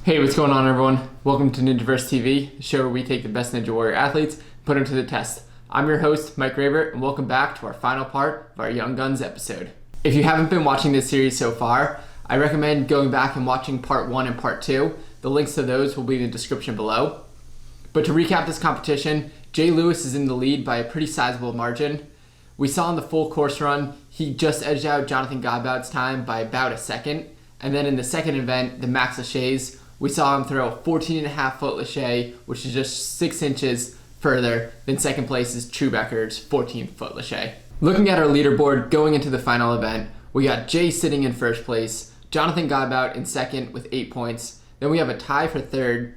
Hey, what's going on, everyone? Welcome to Ninjaverse TV, the show where we take the best Ninja Warrior athletes and put them to the test. I'm your host, Mike Raver, and welcome back to our final part of our Young Guns episode. If you haven't been watching this series so far, I recommend going back and watching part 1 and part 2. The links to those will be in the description below. But to recap this competition, Jay Lewis is in the lead by a pretty sizable margin. We saw in the full course run, he just edged out Jonathan Godbout's time by about a second. And then in the second event, the Max Lachey's, we saw him throw a 14.5 foot Lachey, which is just 6 inches further than second place's True Becker's 14 foot Lachey. Looking at our leaderboard going into the final event, we got Jay sitting in first place, Jonathan Godbout in second with 8 points. Then we have a tie for third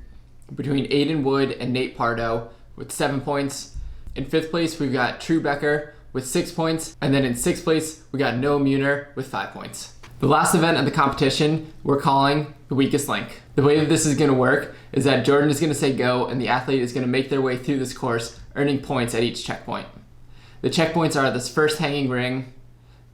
between Aiden Wood and Nate Pardo with 7 points. In fifth place, we've got True Becker with 6 points. And then in sixth place, we got Meuner with 5 points. The last event of the competition, we're calling the weakest link. The way that this is going to work is that Jordan is going to say go, and the athlete is going to make their way through this course, earning points at each checkpoint. The checkpoints are this first hanging ring,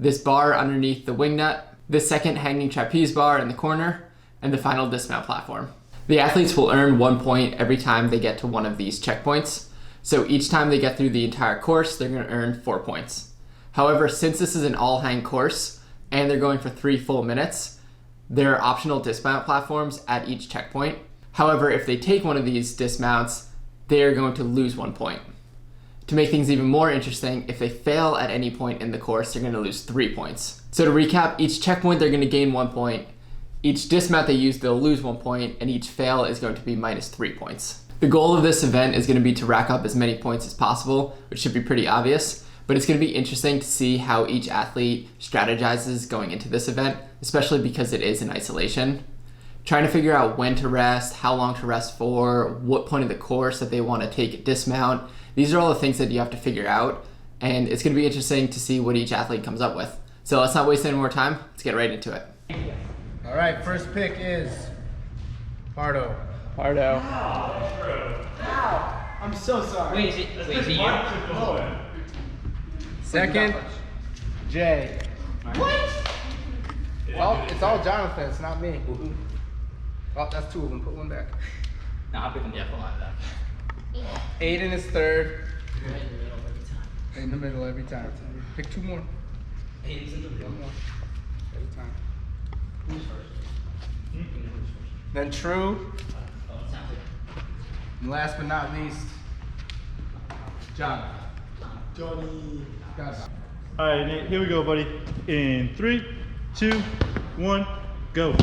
this bar underneath the wing nut, this second hanging trapeze bar in the corner, and the final dismount platform. The athletes will earn 1 point every time they get to one of these checkpoints. So each time they get through the entire course, they're going to earn 4 points. However, since this is an all-hang course, and they're going for 3 full minutes, there are optional dismount platforms at each checkpoint. However, if they take one of these dismounts, they are going to lose 1 point. To make things even more interesting, if they fail at any point in the course, they're going to lose 3 points. So to recap, each checkpoint they're going to gain 1 point, each dismount they use they'll lose 1 point, and each fail is going to be minus 3 points. The goal of this event is going to be to rack up as many points as possible, which should be pretty obvious. But it's going to be interesting to see how each athlete strategizes going into this event, especially because it is in isolation. Trying to figure out when to rest, how long to rest for, what point of the course that they want to take a dismount. These are all the things that you have to figure out, and it's going to be interesting to see what each athlete comes up with. So let's not waste any more time. Let's get right into it. All right, first pick is Pardo. Pardo. Ow. I'm so sorry. Wait, is it you? No. Second, Jay. What? It's all Jonathan, it's not me. Oh, that's 2 of them. Put 1 back. Nah, I'm picking the apple out of that. Aiden is third. Right in the middle every time. In the middle every time. Pick 2 more. Aiden's in the middle. 1 more. Every time. Who's first? Then True. Oh, it sounds like. And last but not least, John. Johnny. Guys. All right, Nate, here we go, buddy. In 3, 2, 1, go.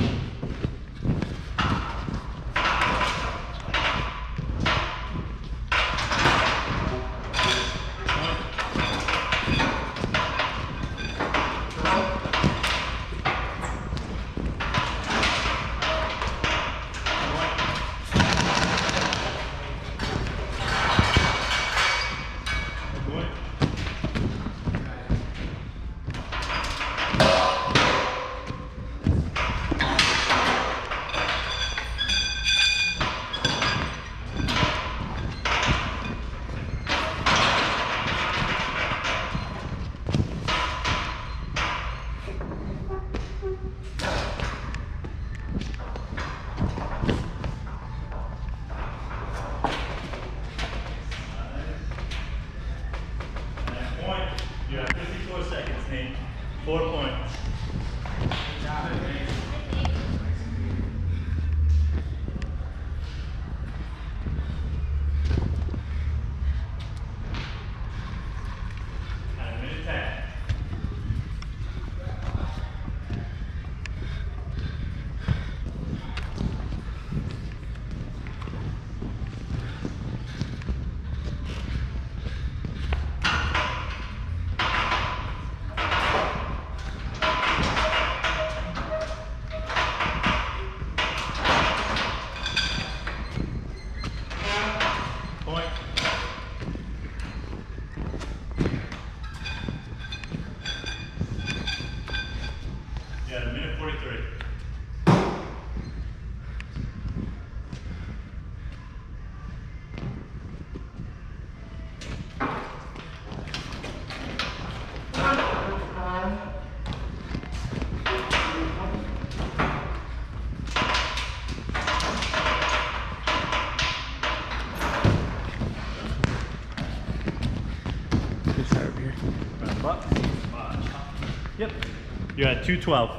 You're at 212.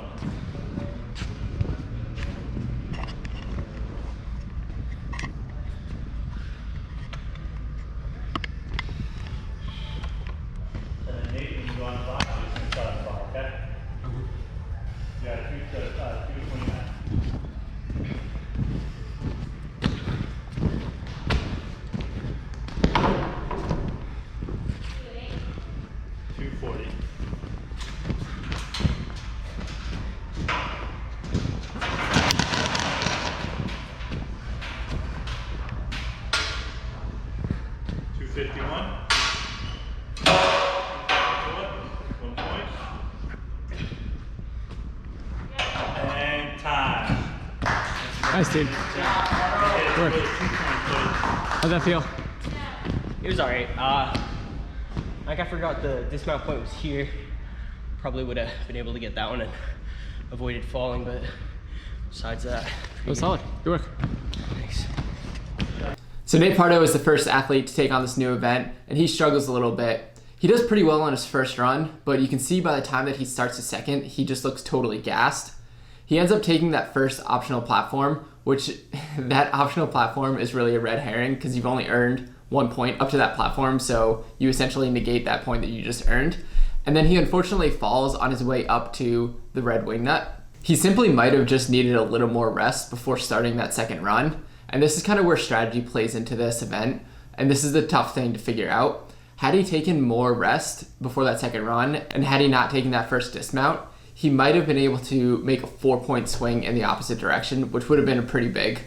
And then Nate, when you go on the box, you're just going to start on the bar, okay? You're at 229. 240. 251. 1 point. And time. Nice, dude. Work. How'd that feel? It was alright. Like I forgot the dismount point was here. Probably would have been able to get that one and avoided falling, but besides that, That was solid. Good work. thanks. So Nate Pardo is the first athlete to take on this new event, and he struggles a little bit. He does pretty well on his first run, but you can see by the time that he starts the second, he just looks totally gassed. He ends up taking that first optional platform, which that optional platform is really a red herring because you've only earned 1 point up to that platform, so you essentially negate that point that you just earned. And then he unfortunately falls on his way up to the red wing nut. He simply might have just needed a little more rest before starting that second run. And this is kind of where strategy plays into this event. And this is the tough thing to figure out. Had he taken more rest before that second run, and had he not taken that first dismount, he might have been able to make a 4-point swing in the opposite direction, which would have been pretty big.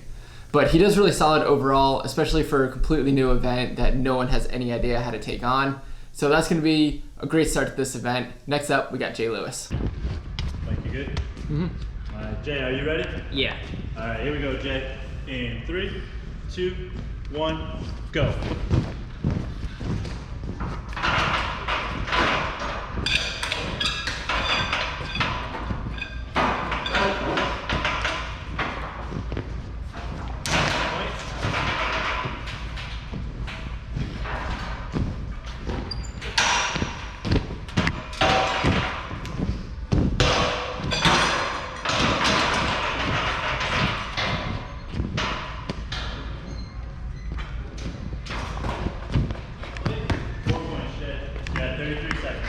But he does really solid overall, especially for a completely new event that no one has any idea how to take on. So that's going to be a great start to this event. Next up, we got Jay Lewis. Mike, you good? Mm-hmm. All right, Jay, are you ready? Yeah. All right, here we go, Jay. In 3, 2, 1, go. Yeah, 33 seconds.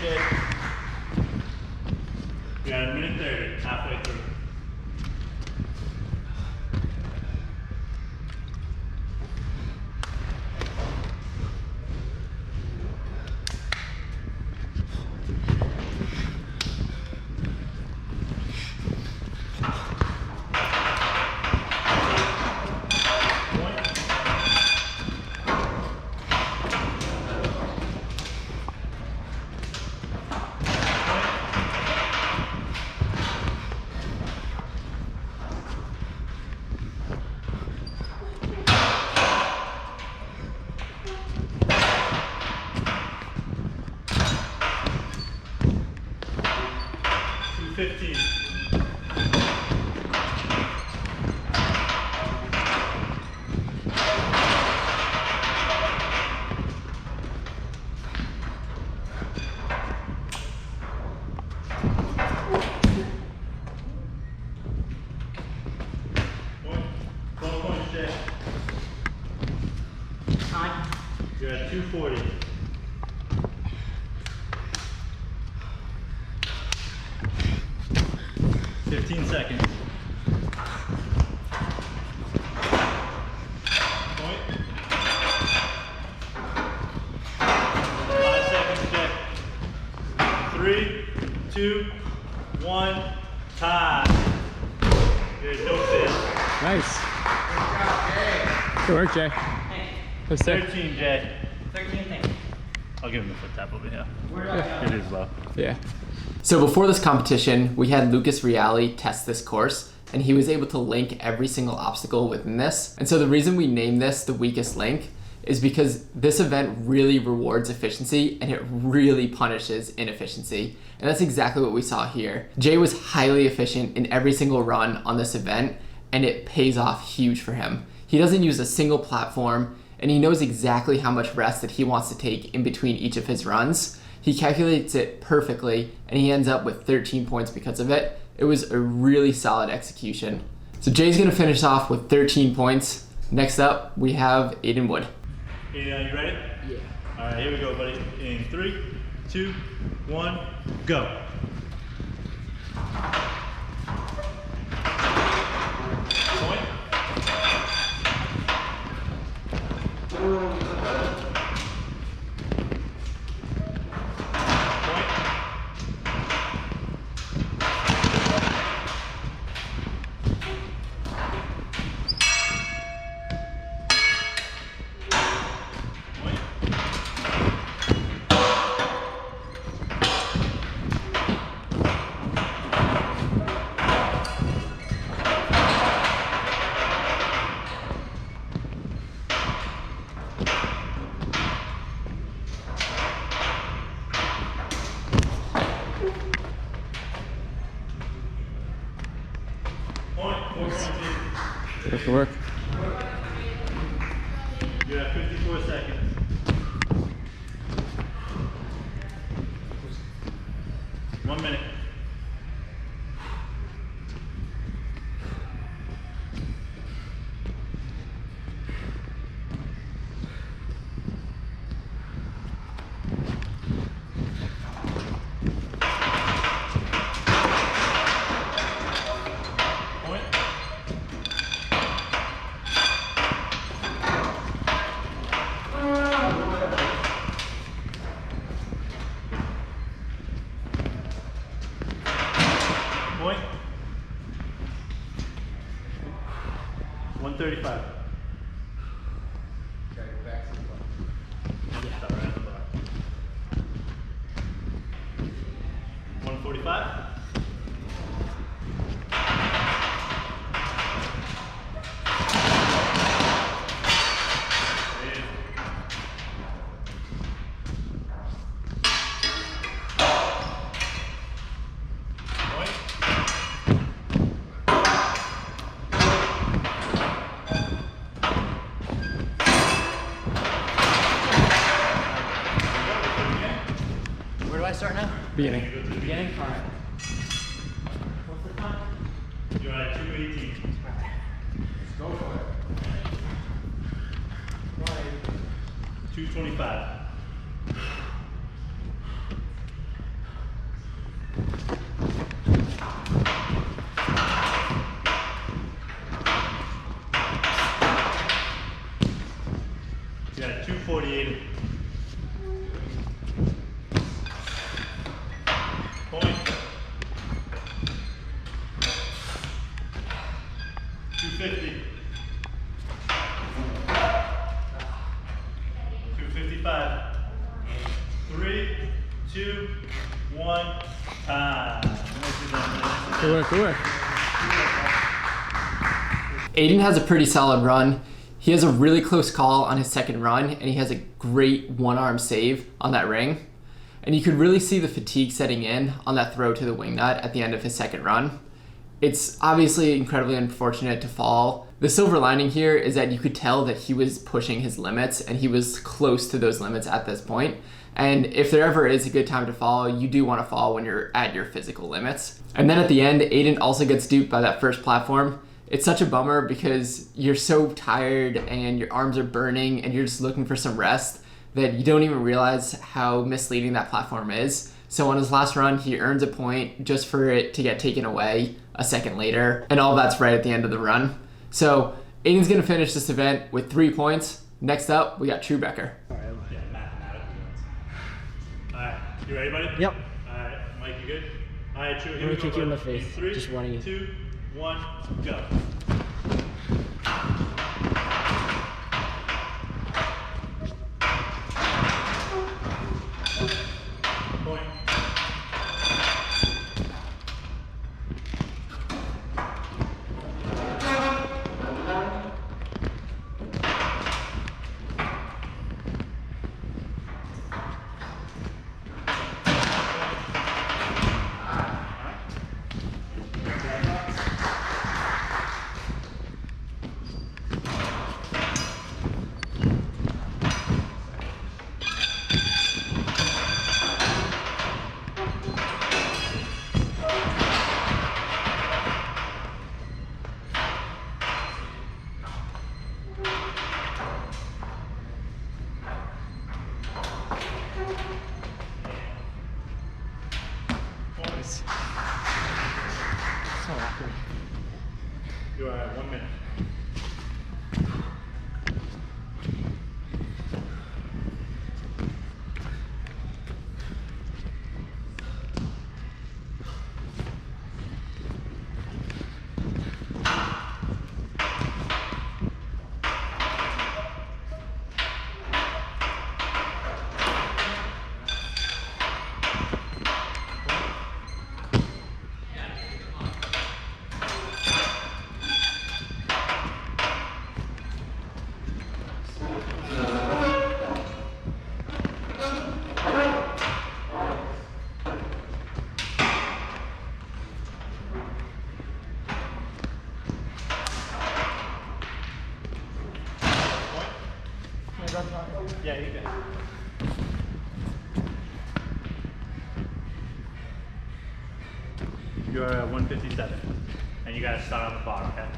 Jay. We got a minute 30, halfway through. You're at 240. Fifteen seconds. Point. 3, 2, 1, time. Good, no fit. Nice. Good work, Jay. That's sick. 13, Jay. 13 things. I'll give him a foot tap over here. Where do I go? It is low. Yeah. So before this competition, we had Lucas Reale test this course, and he was able to link every single obstacle within this. And so the reason we named this the weakest link is because this event really rewards efficiency and it really punishes inefficiency. And that's exactly what we saw here. Jay was highly efficient in every single run on this event, and it pays off huge for him. He doesn't use a single platform, and he knows exactly how much rest that he wants to take in between each of his runs. He calculates it perfectly, and he ends up with 13 points because of it. It was a really solid execution. So Jay's gonna finish off with 13 points. Next up, we have Aiden Wood. Aiden, are you ready? Yeah. All right, here we go, buddy. In 3, 2, 1, go. Point. Good work. You have 54 seconds. One minute. Point. Point. 135. Gotta go back to the front. Stop right at the bar. 145. Point. Beginning. Beginning? Alright. What's the time? You're at 218. Let's go for it. 225. You're at 248. Point. 250. 255. 3, 2, 1, time. Good work, good work. Aiden has a pretty solid run. He has a really close call on his second run, and he has a great one-arm save on that ring. And you could really see the fatigue setting in on that throw to the wing nut at the end of his second run. It's obviously incredibly unfortunate to fall. The silver lining here is that you could tell that he was pushing his limits, and he was close to those limits at this point. And if there ever is a good time to fall, you do want to fall when you're at your physical limits. And then at the end, Aiden also gets duped by that first platform. It's such a bummer because you're so tired and your arms are burning and you're just looking for some rest that you don't even realize how misleading that platform is. So on his last run, he earns a point just for it to get taken away a second later, and all that's right at the end of the run. So Aiden's gonna finish this event with 3 points. Next up, we got Becker. Yeah, mathematically. Alright, you ready, buddy? Yep. Alright. Mike, you good? All right, True. I'm Here we gonna go. kick you in the bud. face. Three, Just warning you. 2, 1, go. Point. So awkward. You are at 1 minute. Yeah, you can. You are at 157, and you gotta start on the bottom, okay?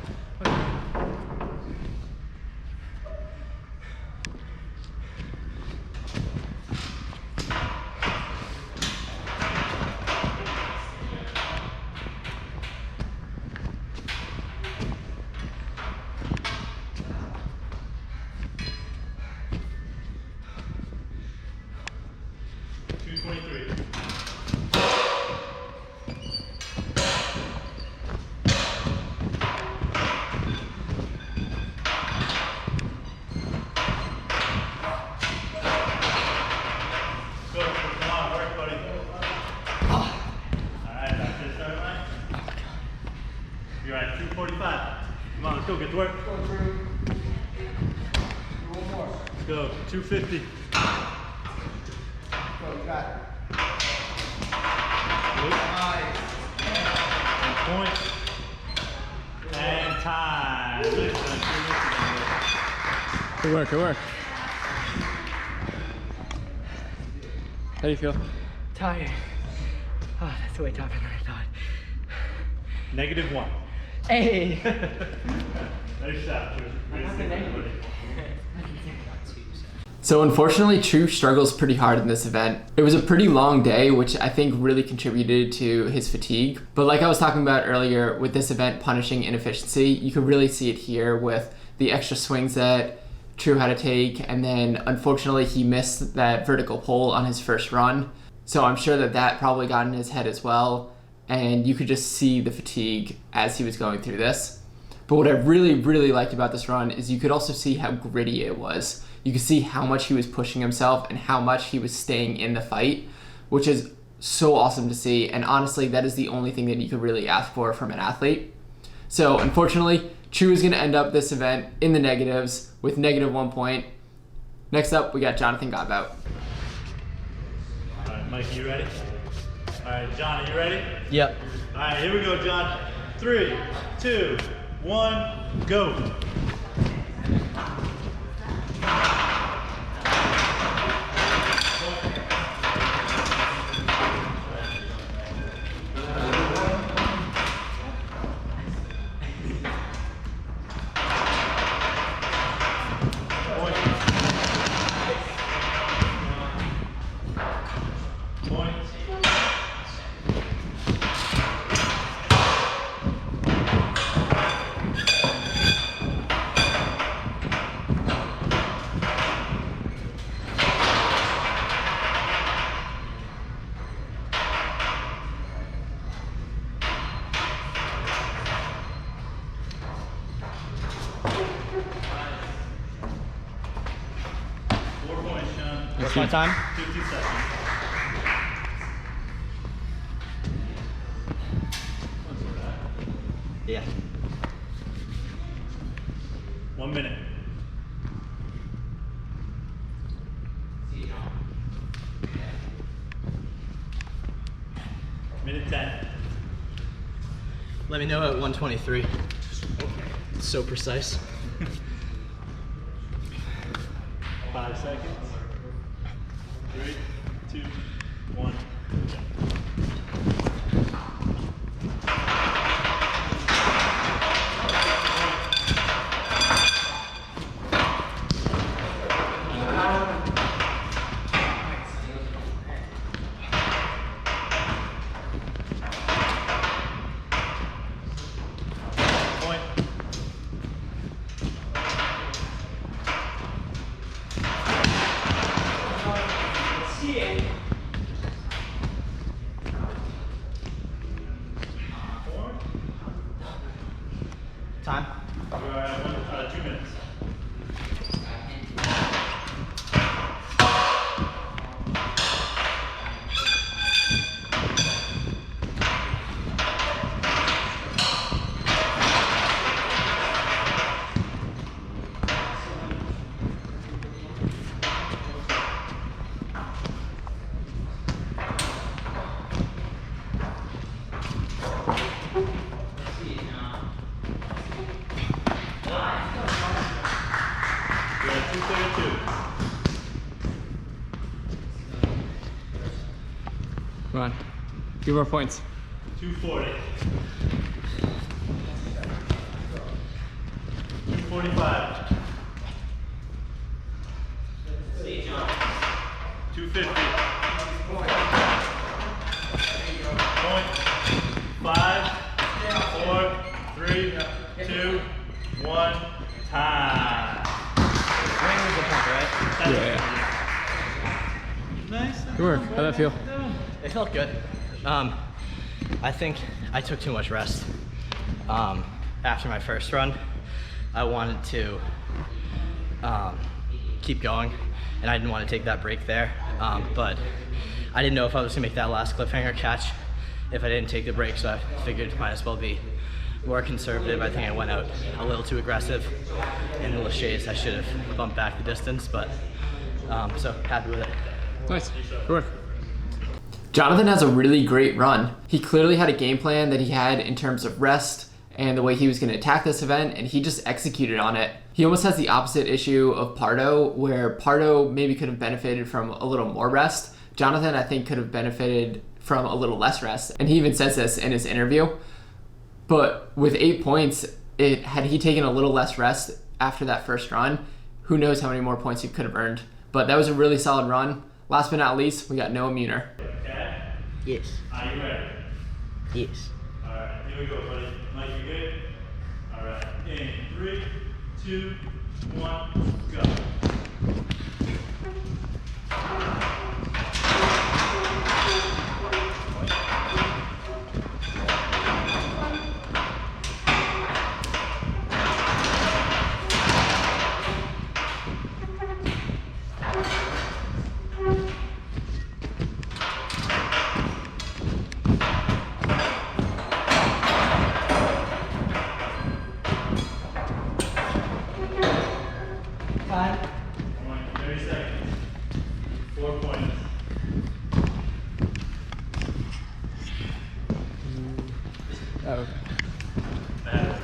You're at 245. Come on, let's go, get to work. Let's go, 250. Go, you got it. Nice. Point. And time. Good work, good work. How do you feel? Tired. Oh, that's way tougher than I thought. -1. Hey! Nice shot, Drew. Great stick, everybody. So unfortunately, True struggles pretty hard in this event. It was a pretty long day, which I think really contributed to his fatigue. But like I was talking about earlier, with this event punishing inefficiency, you could really see it here with the extra swings that True had to take, and then unfortunately he missed that vertical pole on his first run. So I'm sure that that probably got in his head as well, and you could just see the fatigue as he was going through this. But what I really, really liked about this run is you could also see how gritty it was. You could see how much he was pushing himself and how much he was staying in the fight, which is so awesome to see. And honestly, that is the only thing that you could really ask for from an athlete. So unfortunately, True is going to end up this event in the negatives with -1 point. Next up, we got Jonathan Godbout. All right, Mike, you ready? All right, John, are you ready? Yep. All right, here we go, John. 3, 2, 1, go. What's my time? 15 seconds. Yeah. 1 minute. Minute 10. Let me know at 123. It's so precise. 5 seconds. 3, 2, 1. Point. Time? We're at 2 minutes. We're at 232. Come on. Few more points. 240. 245. 250. Point. 5, 4, 3, 2, 1. Time. Yeah. Nice. Good work. How'd that feel? It felt good. I think I took too much rest. After my first run, I wanted to keep going, and I didn't want to take that break there. But I didn't know if I was gonna make that last cliffhanger catch if I didn't take the break, so I figured might as well be more conservative. I think I went out a little too aggressive. In the Lachey's, I should have bumped back the distance, but so happy with it. Nice. Good work. Jonathan has a really great run. He clearly had a game plan that he had in terms of rest and the way he was going to attack this event, and he just executed on it. He almost has the opposite issue of Pardo, where Pardo maybe could have benefited from a little more rest. Jonathan, I think, could have benefited from a little less rest, and he even says this in his interview. But with 8 points, had he taken a little less rest after that first run, who knows how many more points he could have earned. But that was a really solid run. Last but not least, we got Noah Meuner. Okay. Yes. Are you ready? Yes. Alright, here we go, buddy. Mike, you good? Alright, in 3, 2, 1, go. Time. 30 seconds. 4 points. Oh, okay. Back.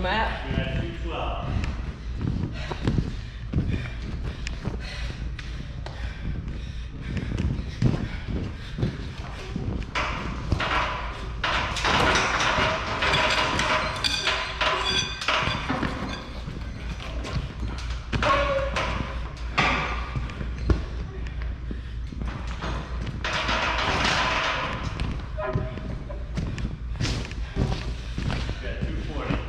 at? You're at 212. You're at 240.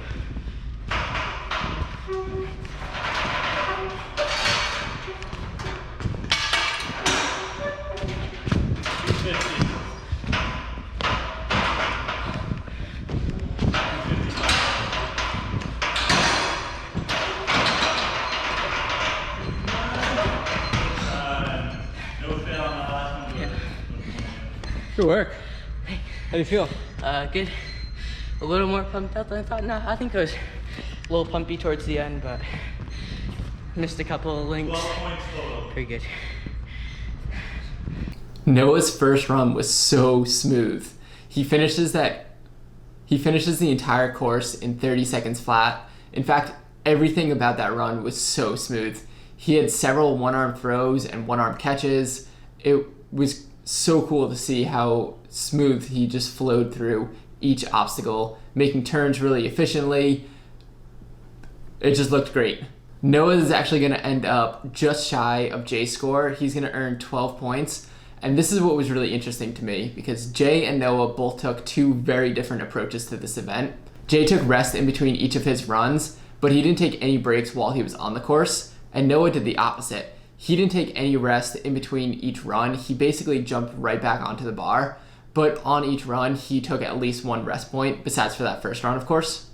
250. 255. No fail on the last one. Good work. How do you feel? Good. A little more pumped up than I thought. No, I think I was a little pumpy towards the end, but missed a couple of links. 12 points total. Pretty good. Noah's first run was so smooth. He finishes the entire course in 30 seconds flat. In fact, everything about that run was so smooth. He had several one-arm throws and one-arm catches. It was so cool to see how smooth he just flowed through each obstacle, making turns really efficiently. It just looked great. Noah is actually going to end up just shy of Jay's score. He's going to earn 12 points. And this is what was really interesting to me, because Jay and Noah both took two very different approaches to this event. Jay took rest in between each of his runs, but he didn't take any breaks while he was on the course. And Noah did the opposite. He didn't take any rest in between each run. He basically jumped right back onto the bar. But on each run, he took at least one rest point, besides for that first run, of course.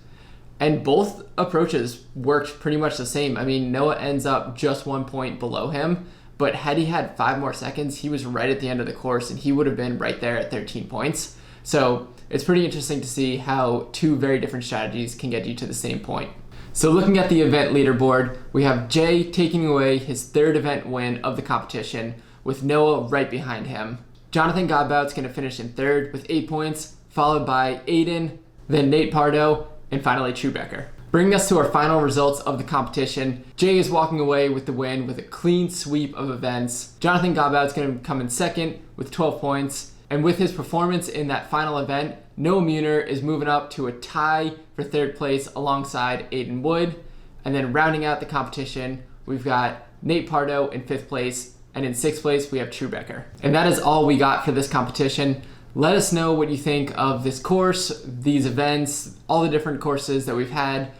And both approaches worked pretty much the same. I mean, Noah ends up just 1 point below him, but had he had 5 more seconds, he was right at the end of the course, and he would have been right there at 13 points. So it's pretty interesting to see how two very different strategies can get you to the same point. So looking at the event leaderboard, we have Jay taking away his third event win of the competition, with Noah right behind him. Jonathan Godbout's going to finish in third with 8 points, followed by Aiden, then Nate Pardo, and finally Becker. Bringing us to our final results of the competition, Jay is walking away with the win with a clean sweep of events. Jonathan Godbout's going to come in second with 12 points, and with his performance in that final event, Noah Meuner is moving up to a tie for third place alongside Aiden Wood. And then rounding out the competition, we've got Nate Pardo in 5th place, and in 6th place, we have Becker. And that is all we got for this competition. Let us know what you think of this course, these events, all the different courses that we've had.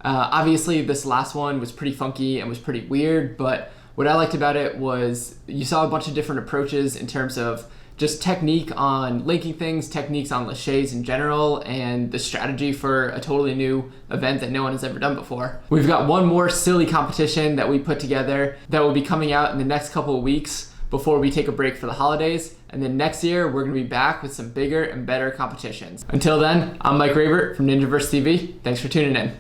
Obviously, this last one was pretty funky and was pretty weird, but what I liked about it was you saw a bunch of different approaches in terms of just technique on linking things, techniques on laches in general, and the strategy for a totally new event that no one has ever done before. We've got one more silly competition that we put together that will be coming out in the next couple of weeks before we take a break for the holidays. And then next year, we're gonna be back with some bigger and better competitions. Until then, I'm Mike Rabert from Ninjaverse TV. Thanks for tuning in.